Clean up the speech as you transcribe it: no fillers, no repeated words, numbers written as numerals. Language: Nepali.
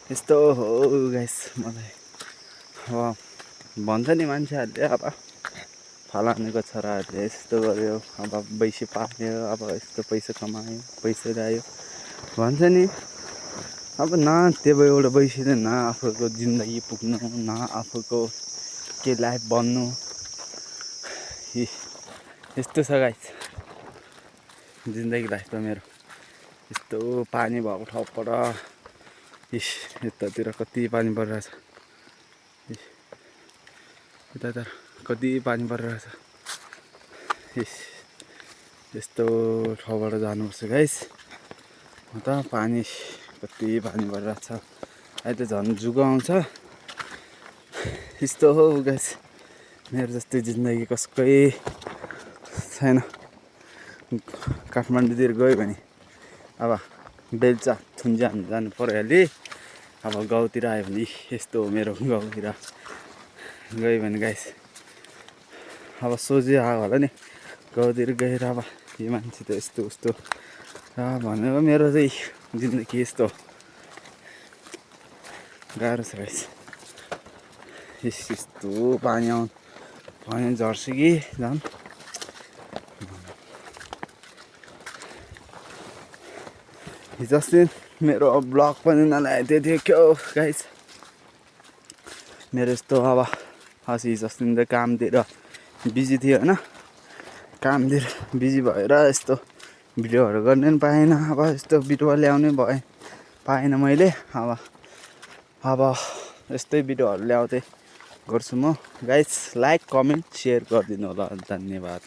यस्तो हो गाइस मलाई अब भन्छ नि मान्छेहरूले अब फलानेको छोराहरूले यस्तो गर्यो अब बैसी पाल्यो अब यस्तो पैसा कमायो पैसा ल्यायो भन्छ नि। अब न त्यो एउटा बैसीले न आफूको जिन्दगी पुग्नु न आफूको के लाइफ बन्नु यस्तो छ गाइस जिन्दगी लाइफ त मेरो। यस्तो पानी भएको ठाउँबाट यतातिर कति पानी परिरहेछ यतातिर कति पानी परिरहेछ यस्तो ठाउँबाट जानुपर्छ गाइस। म त पानी कति पानी परिरहेछ अहिले त झन् जुगो आउँछ। यस्तो हो गाइस मेरो जस्तै जिन्दगी कसकै छैन। काठमाडौँतिर गयो भने अब बेल्चा थुन्जान जानु परिहाल्यो। अब गाउँतिर आयो भने यस्तो हो मेरो गाउँतिर गयो भने गाइस अब सोझै आयो होला नि गाउँतिर गएर अब यो मान्छे त यस्तो उस्तो भनेर मेरो चाहिँ जिन्दगी यस्तो गाह्रो छ गाइस। यस्तो पानी आउनु पानी झर्छ कि झन् हिजो अस्ति मेरो ब्लग पनि नल्याएको थियो क्या गाइस। मेरो यस्तो अब हिजो अस्ति त कामतिर बिजी थियो होइन कामतिर बिजी भएर यस्तो भिडियोहरू गर्नै पाएन। अब यस्तो बिरुवा ल्याउनै पाएन मैले। अब यस्तै भिडियोहरू ल्याउँदै गर्छु म गाइस। लाइक कमेन्ट सेयर गरिदिनु होला धन्यवाद।